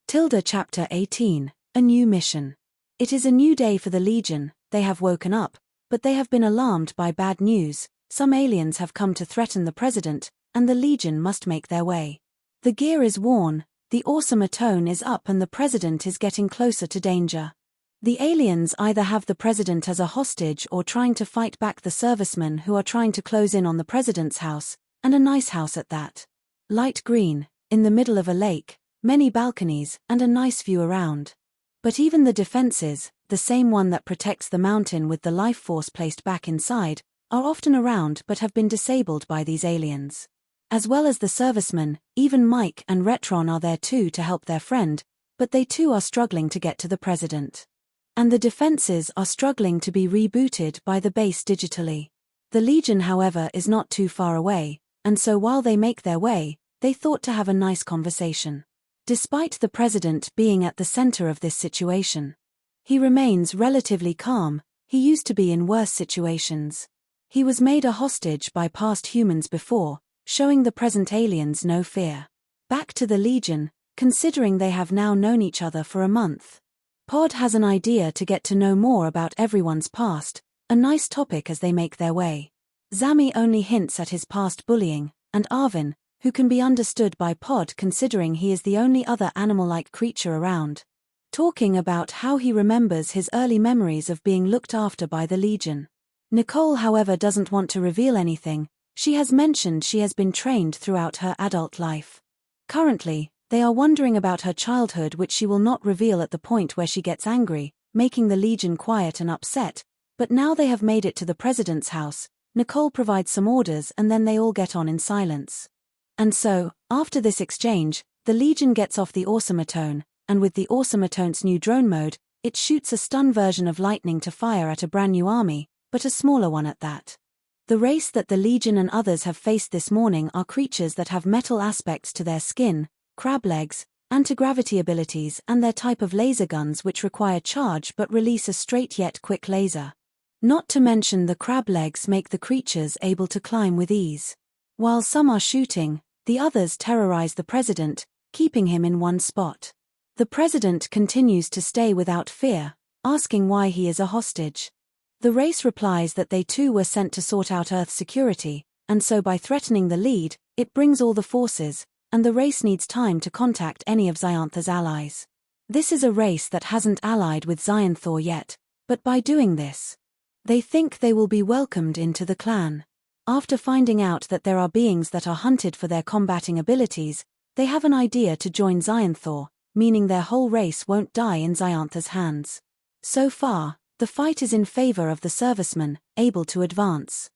Chapter 18, A New Mission. It is a new day for the Legion. They have woken up, but they have been alarmed by bad news. Some aliens have come to threaten the President, and the Legion must make their way. The gear is worn, the awesome tone is up, and the President is getting closer to danger. The aliens either have the President as a hostage or trying to fight back the servicemen who are trying to close in on the President's house, and a nice house at that. Light green, in the middle of a lake, many balconies, and a nice view around. But even the defenses, the same one that protects the mountain with the life force placed back inside, are often around but have been disabled by these aliens. As well as the servicemen, even Mike and Retron are there too to help their friend, but they too are struggling to get to the President. And the defenses are struggling to be rebooted by the base digitally. The Legion, however, is not too far away, and so while they make their way, they thought to have a nice conversation. Despite the President being at the center of this situation, he remains relatively calm. He used to be in worse situations. He was made a hostage by past humans before, showing the present aliens no fear. Back to the Legion, considering they have now known each other for a month. Pod has an idea to get to know more about everyone's past, a nice topic as they make their way. Zami only hints at his past bullying, and Arvin, who can be understood by Pod considering he is the only other animal-like creature around, talking about how he remembers his early memories of being looked after by the Legion. Nicole, however, doesn't want to reveal anything. She has mentioned she has been trained throughout her adult life. Currently, they are wondering about her childhood, which she will not reveal at the point where she gets angry, making the Legion quiet and upset, but now they have made it to the President's house. Nicole provides some orders and then they all get on in silence. And so, after this exchange, the Legion gets off the Awesomatone, and with the Awesoamatone's new drone mode, it shoots a stun version of lightning to fire at a brand new army, but a smaller one at that. The race that the Legion and others have faced this morning are creatures that have metal aspects to their skin, crab legs, anti-gravity abilities, and their type of laser guns which require charge but release a straight yet quick laser. Not to mention the crab legs make the creatures able to climb with ease. While some are shooting, the others terrorize the President, keeping him in one spot. The President continues to stay without fear, asking why he is a hostage. The race replies that they too were sent to sort out Earth's security, and so by threatening the lead, it brings all the forces, and the race needs time to contact any of Xyantha's allies. This is a race that hasn't allied with Xyanthor yet, but by doing this, they think they will be welcomed into the clan. After finding out that there are beings that are hunted for their combating abilities, they have an idea to join Xyanthor, meaning their whole race won't die in Xyantha's hands. So far, the fight is in favor of the servicemen, able to advance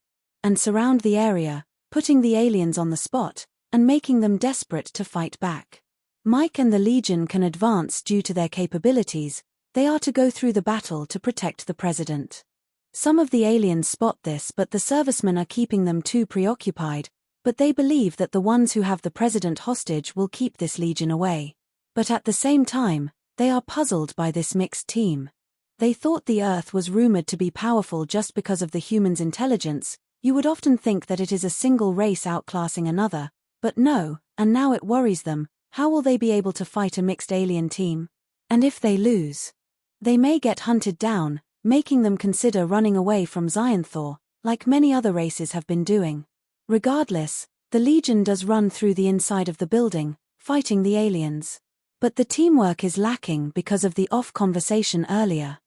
and surround the area, putting the aliens on the spot, and making them desperate to fight back. Mike and the Legion can advance due to their capabilities. They are to go through the battle to protect the President. Some of the aliens spot this, but the servicemen are keeping them too preoccupied, but they believe that the ones who have the President hostage will keep this Legion away. But at the same time, they are puzzled by this mixed team. They thought the Earth was rumored to be powerful just because of the humans' intelligence. You would often think that it is a single race outclassing another, but no, and now it worries them. How will they be able to fight a mixed alien team? And if they lose, they may get hunted down, making them consider running away from Xyanthor, like many other races have been doing. Regardless, the Legion does run through the inside of the building, fighting the aliens. But the teamwork is lacking because of the off conversation earlier,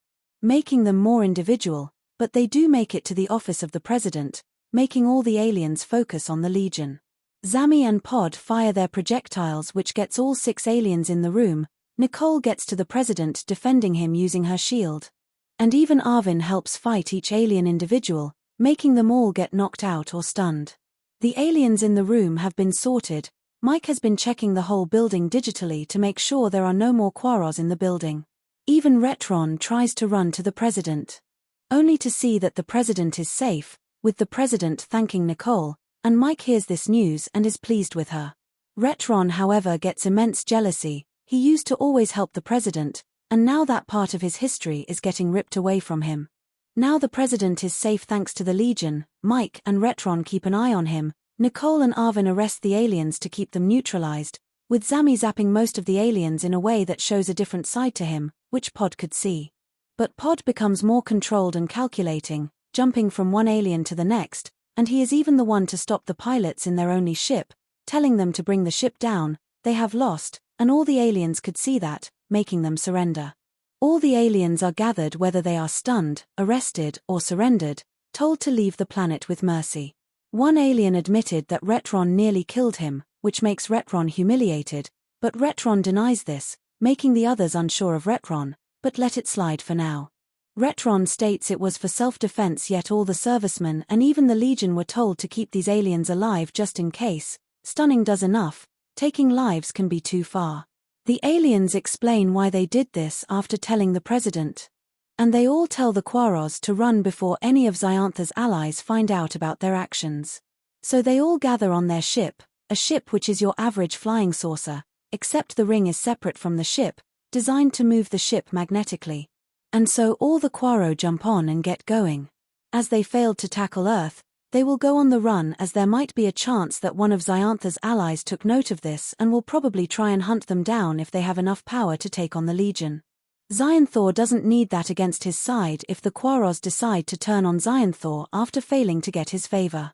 making them more individual, but they do make it to the office of the President, making all the aliens focus on the Legion. Zami and Pod fire their projectiles, which gets all 6 aliens in the room. Nicole gets to the President, defending him using her shield. And even Arvin helps fight each alien individual, making them all get knocked out or stunned. The aliens in the room have been sorted. Mike has been checking the whole building digitally to make sure there are no more Quaros in the building. Even Retron tries to run to the President, only to see that the President is safe, with the President thanking Nicole, and Mike hears this news and is pleased with her. Retron, however, gets immense jealousy. He used to always help the President, and now that part of his history is getting ripped away from him. Now the President is safe thanks to the Legion. Mike and Retron keep an eye on him. Nicole and Arvin arrest the aliens to keep them neutralized, with Zami zapping most of the aliens in a way that shows a different side to him, which Pod could see. But Pod becomes more controlled and calculating, jumping from one alien to the next, and he is even the one to stop the pilots in their only ship, telling them to bring the ship down. They have lost, and all the aliens could see that, making them surrender. All the aliens are gathered, whether they are stunned, arrested, or surrendered, told to leave the planet with mercy. One alien admitted that Retron nearly killed him, which makes Retron humiliated, but Retron denies this, making the others unsure of Retron, but let it slide for now. Retron states it was for self-defense, yet all the servicemen and even the Legion were told to keep these aliens alive just in case. Stunning does enough, taking lives can be too far. The aliens explain why they did this after telling the president. And they all tell the Quaros to run before any of Xiantha's allies find out about their actions. So they all gather on their ship, a ship which is your average flying saucer, except the ring is separate from the ship, designed to move the ship magnetically. And so all the Quaro jump on and get going. As they failed to tackle Earth, they will go on the run, as there might be a chance that one of Xiantha's allies took note of this and will probably try and hunt them down if they have enough power to take on the Legion. Xianthor doesn't need that against his side if the Quaros decide to turn on Xianthor after failing to get his favor.